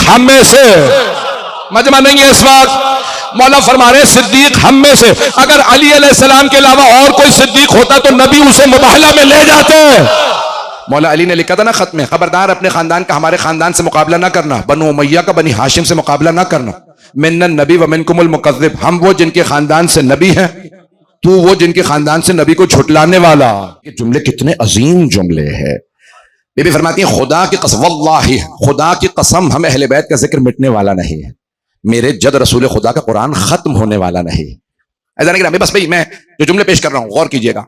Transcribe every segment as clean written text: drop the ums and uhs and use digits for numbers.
हम में से, मजमा नहीं है इस वक्त। मौला फरमा रहे सिद्दीक हम में से। अगर अली अलैहिस्सलाम के अलावा और कोई सिद्दीक होता तो नबी उसे मुबाहला में ले जाते। मौला अली ने लिखा था ना खत में, खबरदार अपने खानदान का हमारे खानदान से मुकाबला ना करना, बनु उमैया का बनी हाशिम से मुकाबला ना करना। मिन्नन नबी व मिनकुमुल मुकज़्ज़िब, हम वो जिनके खानदान से नबी हैं, तू वो जिनके खानदान से नबी को झुटलाने वाला। ये जुमले कितने अजीम जुमले हैं। बीबी फरमाती है खुदा की कसम, वल्लाही खुदा की कसम, हमें अहले बैत का जिक्र मिटने वाला नहीं है, मेरे जद रसूल खुदा का कुरान खत्म होने वाला नहीं। ऐसा नहीं, बस भाई मैं जो जुमले पेश कर रहा हूं गौर कीजिएगा।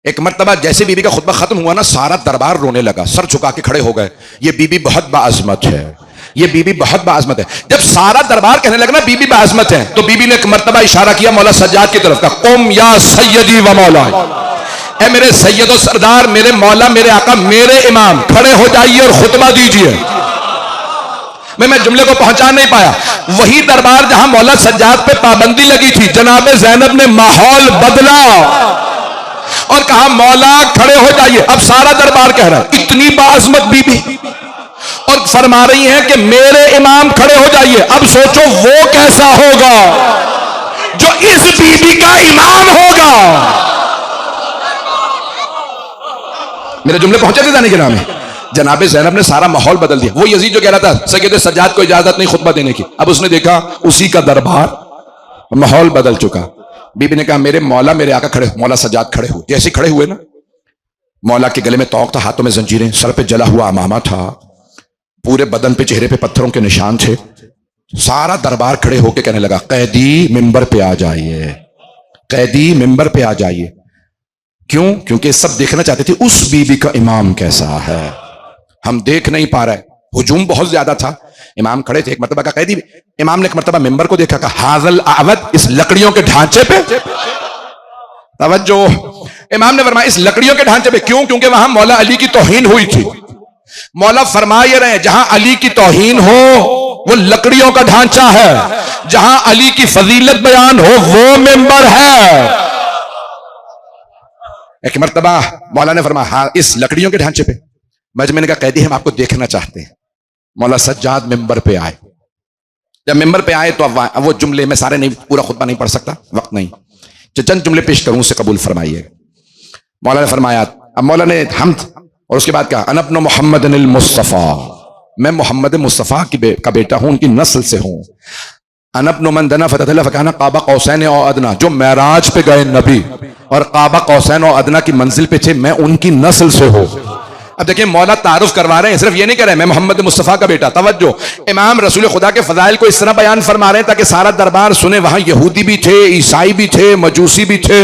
एक मर्तबा जैसे बीबी का खुतबा खत्म हुआ ना, सारा दरबार रोने लगा, सर झुका के खड़े हो गए। ये बीबी बहुत बाअज़मत है, ये बीबी बहुत बाअज़मत है। जब सारा दरबार कहने लगा ना बीबी बाअज़मत है, तो बीबी ने एक मर्तबा इशारा किया मौला सज्जाद की तरफ का, कुम या सैयदी व मौला, ऐ मेरे सैयद और सरदार, मेरे मौला, मेरे आका, मेरे इमाम, खड़े हो जाइए और खुतबा दीजिए। मैं जुमले को पहुंचा नहीं पाया। वही दरबार जहां मौला सज्जाद पे पाबंदी लगी थी, जनाब ज़ैनब ने माहौल बदला और कहा मौला खड़े हो जाइए। अब सारा दरबार कह रहा है, इतनी बाअज़मत बीबी, और फरमा रही हैं कि मेरे इमाम खड़े हो जाइए। अब सोचो वो कैसा होगा जो इस बीबी का इमाम होगा। मेरे जुमले पहुंचे थे जाने के नाम है। जनाब ज़ैनब ने सारा माहौल बदल दिया। वो यजीद जो कह रहा था सैयद सज्जाद को इजाजत नहीं खुतबा देने की, अब उसने देखा उसी का दरबार, माहौल बदल चुका। बीबी ने कहा मेरे मौला, मेरे आका खड़े, मौला सज्जाद खड़े हुए। जैसे खड़े हुए ना, मौला के गले में तौक था, हाथों में जंजीरें, सर पे जला हुआ अमामा था, पूरे बदन पे चेहरे पे पत्थरों के निशान थे। सारा दरबार खड़े होकर कहने लगा कैदी मिंबर पे आ जाइए, कैदी मिंबर पे आ जाइए। क्यों? क्योंकि सब देखना चाहते थे उस बीबी का इमाम कैसा है, हम देख नहीं पा रहे। हुजूम बहुत ज्यादा था, इमाम खड़े थे। एक मर्तबा का कैदी, इमाम ने एक मर्तबा मिंबर को देखा, कहा हाज़ल आवद, इस लकड़ियों के ढांचे पे तवज्जो। इमाम ने फरमाया इस लकड़ियों के ढांचे पे। क्यों? क्योंकि वहां मौला अली की तौहीन हुई थी। मौला फरमा ये रहे जहां अली की तौहीन हो वो लकड़ियों का ढांचा है, जहां अली की फजीलत बयान हो वो मिंबर है। एक मर्तबा मौला ने फरमाया हाँ इस लकड़ियों के ढांचे पे। मैंने कहा कैदी हम आपको देखना चाहते हैं। मौला सज्जाद मिंबर पे आए। जब मिंबर पे आए तो अब वो जुमले में सारे नहीं, पूरा खुतबा नहीं पढ़ सकता, वक्त नहीं, चंद जुमले पेश करूं, उसे कबूल फरमाइए। मौला ने फरमाया, अब मौला ने हम्द और उसके बाद कहा अनब्न मोहम्मद मुस्तफ़ा, मैं मोहम्मद मुस्तफ़ा का बेटा हूं, उनकी नस्ल से हूं। अनब्न मन दना फतह फकाना काबा कौसैन और अदना, जो मेराज पे गए नबी और काबा कौसैन और अदना की मंजिल पे थे, मैं उनकी नस्ल से हूं। अब देखिए मौला तारुफ करवा रहे हैं, सिर्फ ये नहीं कह रहे मैं मोहम्मद मुस्तफ़ा का बेटा। तवज्जो, इमाम रसूल खुदा के फजाइल को इस तरह बयान फरमा रहे हैं ताकि सारा दरबार सुने। वहां यहूदी भी थे, ईसाई भी थे, मजूसी भी थे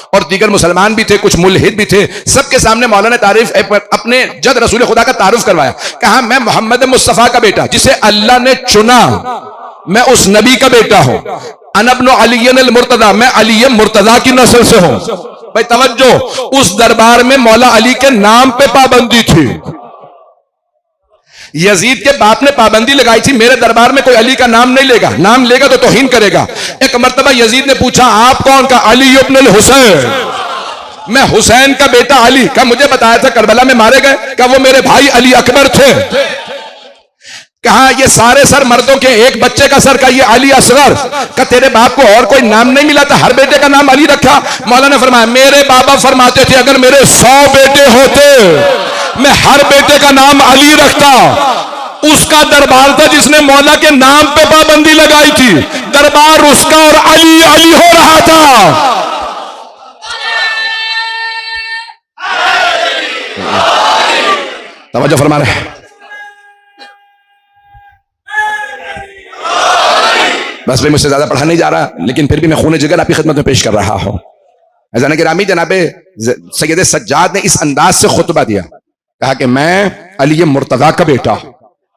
और दीगर मुसलमान भी थे, कुछ मुल्हिद भी थे। सबके सामने मौला ने तारीफ अपने जद रसूल खुदा का तारुफ करवाया। कहा मैं मोहम्मद मुस्तफ़ा का बेटा जिसे अल्लाह ने चुना, मैं उस नबी का बेटा हूं। अनब्न अली मुर्तदा, मैं अली मुर्तदा की नस्ल से हूं। भाई तवज्जो, उस दरबार में मौला अली के नाम पे पाबंदी थी। यजीद के बाप ने पाबंदी लगाई थी मेरे दरबार में कोई अली का नाम नहीं लेगा, नाम लेगा तो तौहीन करेगा। एक मर्तबा यजीद ने पूछा आप कौन? का अली इब्नुल हुसैन, मैं हुसैन का बेटा अली। का मुझे बताया था करबला में मारे गए, का वो मेरे भाई अली अकबर थे। कहा ये सारे सर मर्दों के, एक बच्चे का सर का ये अली असगर। का तेरे बाप को और कोई नाम नहीं मिला था, हर बेटे का नाम अली रखा? मौला ने फरमाया मेरे बाबा फरमाते थे अगर मेरे 100 बेटे होते मैं हर बेटे का नाम अली रखता। उसका दरबार था जिसने मौला के नाम पे पाबंदी लगाई थी, दरबार उसका और अली अली हो रहा था। तवज्जो फरमा रहे हैं। बस भाई मुझसे ज्यादा पढ़ा नहीं जा रहा, लेकिन फिर भी मैं खून जिगर आपकी खिदमत में पेश कर रहा हूं। अज़ान गिरामी जनाबे सैयद सज्जाद ने इस अंदाज से खुतबा दिया, कहा कि मैं अली मुर्तज़ा का बेटा,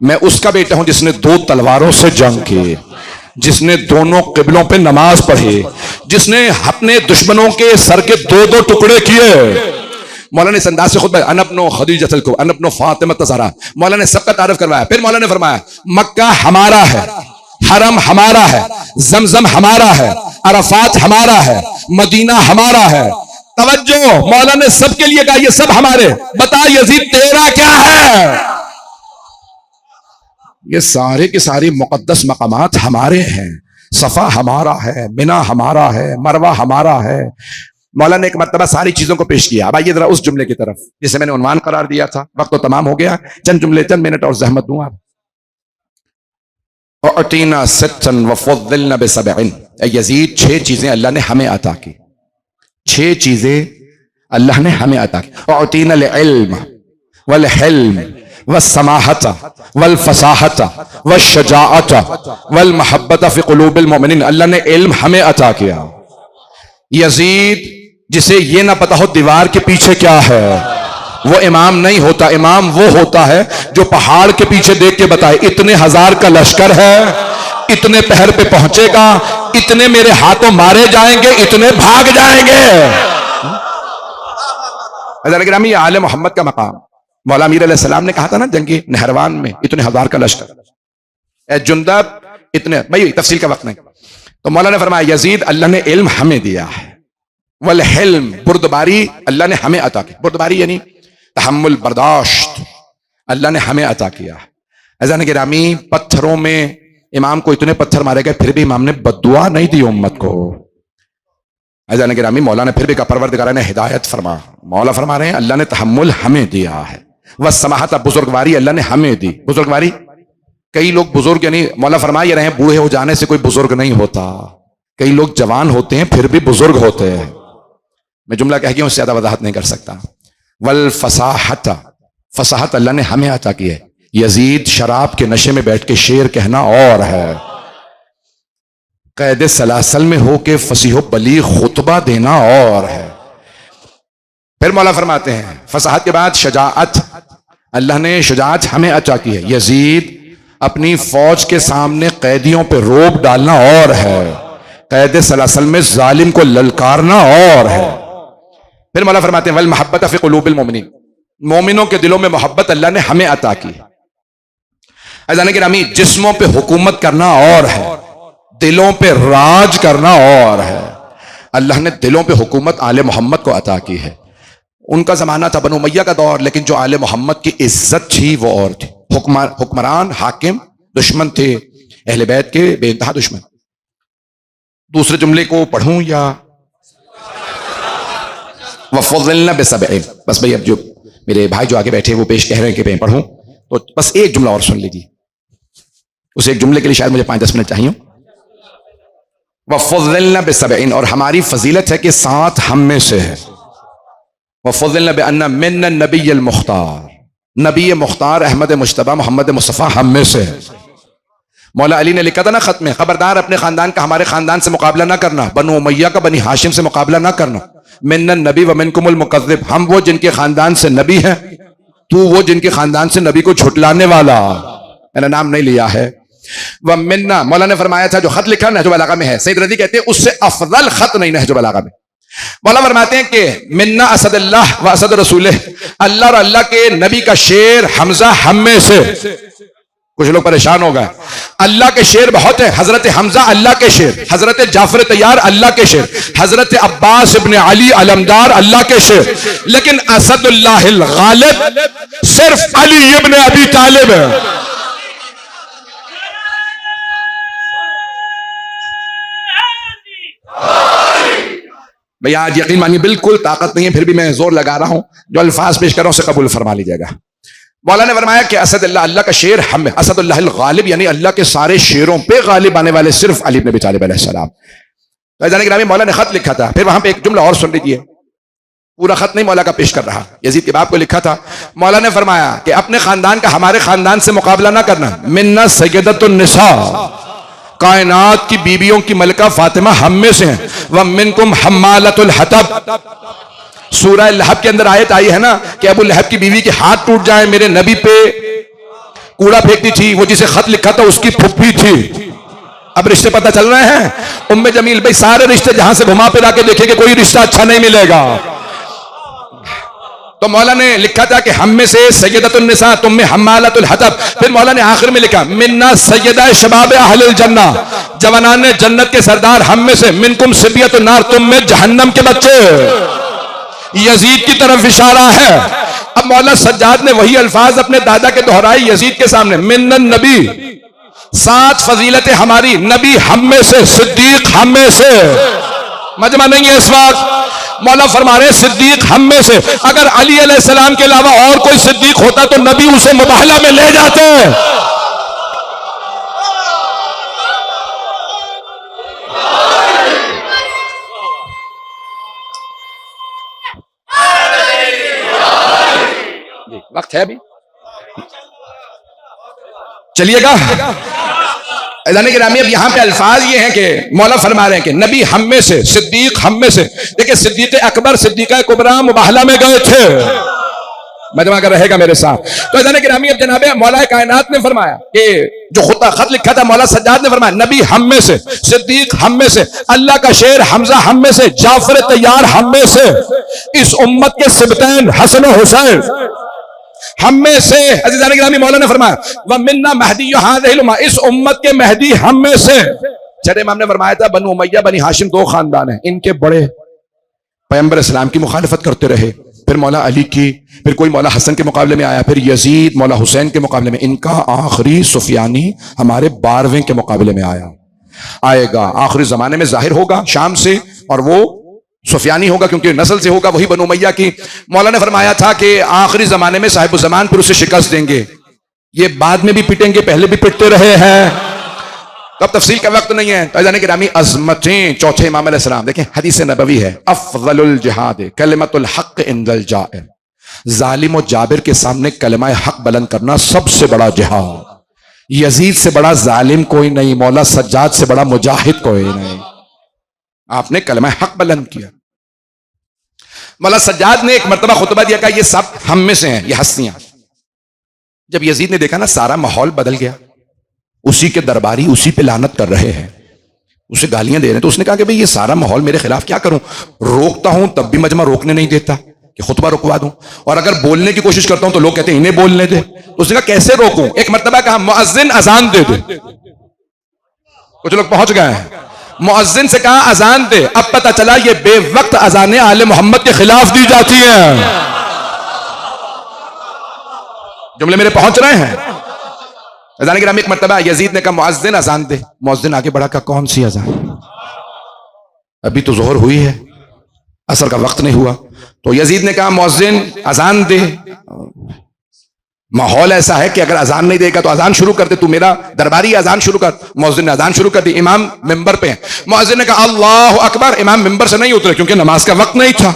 मैं उसका बेटा हूं जिसने 2 तलवारों से जंग की, जिसने दोनों किबलों पे नमाज पढ़ी, जिसने अपने दुश्मनों के सर के 2-2 टुकड़े किए। मौला ने इस अंदाज से खुतबा, अनब्नो खदीजतुल कुबरा, अनब्नो फातिमा ज़हरा। मौला ने सबका तारीफ करवाया। फिर मौला ने फरमाया मक्का हमारा है, हरम हमारा है, जमजम हमारा है, अरफात हमारा है, मदीना हमारा है। तवज्जो, मौला ने सबके लिए कहा ये सब हमारे। बता यजीद तेरा क्या है? ये सारे के सारे मुकद्दस मकामात हमारे हैं। सफा हमारा है, मिना हमारा है, मरवा हमारा है। मौलाना ने एक मरतबा सारी चीजों को पेश किया। अब आइए जरा उस जुमले की तरफ जिसे मैंने उन्वान करार दिया था। वक्त तो तमाम हो गया, चंद जुमले, चंद मिनट और जहमत दूं आप। अतीना सत्तन वफुद्दिलना बिसबइन, यजीद 6 चीजें अल्लाह ने हमें अता की। 6 चीजें अल्लाह ने हमें अता की। अतीना इल्म वल हिल्म वस्समाहत वल फसाहत वश्शजाअत वल महब्बत फी कुलूबिल मोमिनीन। अल्लाह ने इल्म हमें अता किया। यजीद जिसे ये ना पता हो दीवार के पीछे क्या है, वो इमाम नहीं होता। इमाम वो होता है जो पहाड़ के पीछे देख के बताए इतने हजार का लश्कर है, इतने पहर पे पहुंचेगा, इतने मेरे हाथों मारे जाएंगे, इतने भाग जाएंगे। गिरामी आले मोहम्मद का मकाम। मौला अमीर अलैहिस्सलाम ने कहा था ना जंगी नहरवान में इतने हजार का लश्कर, जुंदब इतने, भाई तफसील का वक्त नहीं। तो मौला ने फरमाया यजीद अल्लाह ने इल्म हमें दिया है। वल हिल्म, बुर्दबारी अल्लाह ने हमें अता की। बुर्दबारी यानी तहम्मुल, बर्दाश्त, अल्लाह ने हमें अता किया। अज़ान गिरामी, पत्थरों में इमाम को इतने पत्थर मारे गए फिर भी इमाम ने बद्दुआ नहीं दी उम्मत को। अज़ान गिरामी, मौला ने फिर भी कहा परवरदिगार ने हिदायत फरमा। मौला फरमा रहे हैं अल्लाह ने तहम्मुल हमें दिया है। वह समाहत, बुजुर्गवारी अल्लाह ने हमें दी। बुजुर्गवारी, कई लोग बुजुर्ग यानी मौला फरमा ये रहे हैं बूढ़े हो जाने से कोई बुजुर्ग नहीं होता। कई लोग जवान होते हैं फिर भी बुजुर्ग होते हैं। मैं जुमला कह गया, उससे ज्यादा वजाहत नहीं कर सकता। वल फसाहत, फसाहत अल्लाह ने हमें अता की है। यजीद शराब के नशे में बैठ के शेर कहना और है, कैद सलासल में होके फसीहो बलीग खुतबा देना और है। फिर मौला फरमाते हैं फसाहत के बाद शजाअत, अल्लाह ने शुजाअत हमें अता की है। यजीद अपनी फौज के सामने कैदियों पे रोब डालना और है, कैद सलासल में जालिम को ललकारना और है। फिर मौला फरमाते हैं वल महब्बत फी कुलूबिल मोमिनीन, मोमिनों के दिलों में मोहब्बत अल्लाह ने हमें अता की। अज़ान गिरामी, जिस्मों पे हुकूमत करना और है, दिलों पे राज करना और है। अल्लाह ने दिलों पे हुकूमत आले मोहम्मद को अता की है। उनका जमाना था बनु उमैया का दौर, लेकिन जो आले मोहम्मद की इज्जत थी वो और थी। हुक्मरान हाकिम दुश्मन थे, अहले बैत के बेइंतहा दुश्मन। दूसरे जुमले को पढ़ूं या वफ़ज़लना बिसबइन? बस भाई अब जो मेरे भाई जो आगे बैठे वो पेश कह रहे हैं कि मैं पढ़ूं, तो बस एक जुमला और सुन लीजिए। उस एक जुमले के लिए शायद मुझे 5-10 मिनट चाहिए। वफ़ज़लना बिसबइन, और हमारी फजीलत है कि 7 हम में से है। वफ़ज़लना बिअन्ना मिन्ना नबिय्युल मुख्तार, नबी मुख्तार अहमद मुश्तबा मोहम्मद मुस्तफ़ा हम में से है। मौला अली ने लिखा था ना खत में, खबरदार अपने खानदान का हमारे खानदान से मुकाबला ना करना, बनु उमैया का बनी हाशिम से मुकाबला ना करना। मिन्नन नबी व मिनकुमुल मुकज़्ज़िब, हम वो जिनके खानदान से नबी है, तू वो जिनके खानदान से नबी को झुटलाने वाला। मैंने नाम नहीं लिया है। वह मिन्ना, मौला ने फरमाया था जो खत लिखा नहजुल बलागा में है, सैयद रज़ी कहते हैं उससे अफजल खत नहीं नहजुल बलागा में। मौला फरमाते हैं कि मिन्ना असदुल्लाह व असद रसूलिह, अल्लाह और अल्लाह के नबी का शेर हमजा हम में से। कुछ लोग परेशान हो गए, अल्लाह के शेर बहुत है। हजरत हमजा अल्लाह के शेर, हजरत जाफर तैयार अल्लाह के शेर, हजरत अब्बास इब्न अली अलमदार अल्लाह के शेर, लेकिन असदुल्लाहिल गालिब सिर्फ अली इब्न अबी तालिब है। भैया आज यकीन मानिए बिल्कुल ताकत नहीं है, फिर भी मैं जोर लगा रहा हूं, जो अल्फाज पेश कर रहा हूं उसे कबूल फरमा लीजिएगा। मौला ने फरमाया कि असदुल्लाह, अल्लाह का शेर हम है। असदुल्लाहिल गालिब यानी अल्लाह के सारे शेरों पे गालिब आने वाले सिर्फ अली इब्न अबी तालिब अलैहिस्सलाम। तो जाने गिरामी, मौला ने खत लिखा था, फिर वहां पे एक जुमला और सुन लीजिए, पूरा खत नहीं मौला का पेश कर रहा, यजीद के बाप को लिखा था। मौला ने फरमाया कि अपने खानदान का हमारे खानदान से मुकाबला ना करना। मिन्ना सय्यदतुन निसा, कायनात की बीबियों की मलका फातिमा हम में से हैं। व मिनकुम हम्मालतुल हतब, सूरह लहब के अंदर आयत आई है ना कि अबू लहब की बीवी के हाथ टूट जाए, मेरे नबी पे कूड़ा फेंकती थी, वो जिसे खत लिखा था उसकी फुप्पी थी। अब रिश्ते पता चल रहे हैं। उम्मे जमील भाई, सारे रिश्ते जहां से घुमा फिरा के देखेंगे कोई रिश्ता अच्छा नहीं मिलेगा। तो मौला ने लिखा था कि हम में से सय्यदतुन निसा, तुम में हम्मालतुल हतब। फिर मौला ने आखिर में लिखा मिन्ना सय्यदा शबाब अहलिल जन्ना, जवानान जन्नत के सरदार हम में से। मिनकुम सिबियतुन नार, तुम में जहन्नम के बच्चे। यजीद की तरफ इशारा है। अब मौला सज्जाद ने वही अल्फाज अपने दादा के दोहराई यजीद के सामने, मिन्नन नबी, 7 फजीलतें हमारी, नबी हम में से, सिद्दीक हम में से। मजमा नहीं है इस वक्त। मौला फरमा रहे सिद्दीक हम में से, अगर अली अलैहिस्सलाम के अलावा और कोई सिद्दीक होता तो नबी उसे मुबाहला में ले जाते। वक्त है अभी, चलिएगा। अज़ान गिरामी, अब यहां पे अल्फाज ये हैं कि मौला फरमा रहे हैं कि नबी हम में से, सिद्दीक हम में से। देखिए सिद्दीक अकबर, सिद्दीक कुबरा मुबाहला में गए थे। मजमा कर रहेगा मेरे साथ। तो अज़ान गिरामी, अब जनाब मौला कायनात ने फरमाया कि जो खुदा खत लिखा था मौला सज्जाद ने फरमाया, नबी हम में से, सिद्दीक हम में से, अल्लाह का शेर हमजा हम में से, जाफर तैयार हम में से, इस उम्मत के सिबतैन हसन और हुसैन हम में से। अज़ीज़ान गिरामी, मौला ने फरमाया व मिन्ना महदी हाज़िहिल उम्मा, इस उम्मत के महदी हम में से। चले इमाम ने फरमाया था बनु उमैया बनी हाशिम 2 खानदान हैं, इनके बड़े पैगंबर इस्लाम की मुखालिफत करते रहे, फिर मौला अली की, फिर कोई मौला हसन के मुकाबले में आया, फिर यजीद मौला हुसैन के मुकाबले में, इनका आखिरी सुफियानी हमारे 12वें के मुकाबले में आएगा। आखिरी जमाने में जाहिर होगा शाम से, और वो सुफियानी होगा क्योंकि नस्ल से होगा, वही बनु उमैया की। मौला ने फरमाया था कि आखिरी जमाने में साहिब ज़मान फिर उसे शिकस्त देंगे। ये बाद में भी पिटेंगे, पहले भी पिटते रहे हैं, तब तफसील का वक्त नहीं है। तो जाने गिरामी, अज़मतें चौथे इमाम अलैहिस्सलाम, देखें हदीस नबवी है, अफ़ज़लुल जिहाद कलिमतुल हक़ इंदल जाइर, जालिम और जाबिर के सामने कलमा हक बुलंद करना सबसे बड़ा जिहाद। यजीद से बड़ा जालिम कोई नहीं, मौला सज्जाद से बड़ा मुजाहिद कोई नहीं। आपने कलमा हक बुलंद किया। मौला सज्जाद ने एक मरतबा खुतबा दिया, कहा ये सब हम में से हैं, ये हस्तियां। जब यजीद ने देखा ना सारा माहौल बदल गया, उसी के दरबारी उसी पे लानत कर रहे हैं, उसे गालियां दे रहे हैं, तो उसने कहा कि भाई ये सारा माहौल मेरे खिलाफ, क्या करूं, रोकता हूं तब भी मजमा रोकने नहीं देता कि खुतबा रुकवा दूं, और अगर बोलने की कोशिश करता हूं तो लोग कहते हैं इन्हें बोलने दे। तो उसने कहा कैसे रोकूं। एक मरतबा कहा मुअज्जिन अजान दे दे, कुछ लोग पहुंच गए हैं, मुअज्जिन से कहा अजान दे, अब पता चला ये बेवक्त अजानें आले मोहम्मद के खिलाफ दी जाती हैं। जुमले मेरे पहुंच रहे हैं। अज़ान गिरामी, एक मरतबा यजीद ने कहा मुअज्जिन अजान दे, मुअज्जिन आगे बढ़ा, कहा कौन सी अजान, अभी तो जोहर हुई है, असर का वक्त नहीं हुआ। तो यजीद ने कहा मुअज्जिन अजान दे, माहौल ऐसा है कि अगर अजान नहीं देगा तो अजान शुरू कर दे, तू मेरा दरबारी अजान शुरू कर। मुअज्जिन ने अजान शुरू कर दी, इमाम मिंबर पे है। मुअज्जिन ने कहा अल्लाहु अकबर, इमाम मिंबर से नहीं उतरे क्योंकि नमाज का वक्त नहीं था।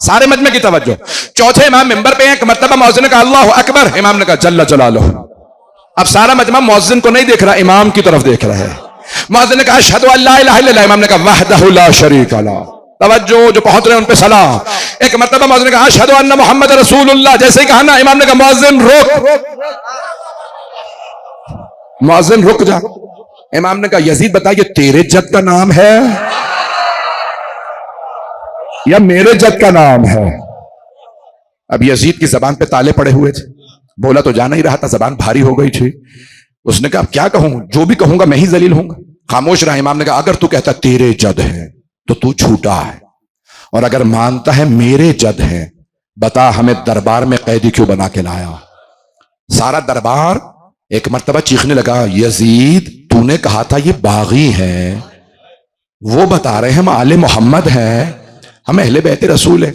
सारे मजमे की तवज्जो, चौथे इमाम मिंबर पे हैं। मरतबा मुअज्जिन ने कहा अल्लाहु अकबर, इमाम ने कहा जल्ल जलालुहु। अब सारा मजमा मुअज्जिन को नहीं देख रहा, इमाम की तरफ देख रहा है। मुअज्जिन ने कहा अशहदु अल्ला इलाहा इल्लल्लाह, इमाम ने कहा वहदहु ला शरीका लह। तवज्जो, जो पहुंच रहे हैं उन पे सलाम। एक मरतबा मुअज्जिन ने कहा अशहदु अन्ना मुहम्मद रसूलुल्लाह, जैसे ही कहा ना इमाम ने कहा मुअज्जिन रुक, मुअज्जिन रुक जा। इमाम ने कहा यजीद बता ये तेरे जद का नाम है या मेरे जद का नाम है। अब यजीद की जबान पे ताले पड़े हुए थे, बोला तो जा नहीं रहा था, जबान भारी हो गई थी। उसने कहा क्या कहूं, जो भी कहूंगा मैं ही जलील होऊंगा। खामोश रहा। इमाम ने कहा अगर तू कहता तेरे जद है तो तू झूठा है, और अगर मानता है मेरे जद है, बता हमें दरबार में कैदी क्यों बना के लाया। सारा दरबार एक मर्तबा चीखने लगा, यजीद तूने कहा था ये बागी है, वो बता रहे हम आले मोहम्मद हैं, हम अहले बैत रसूल है।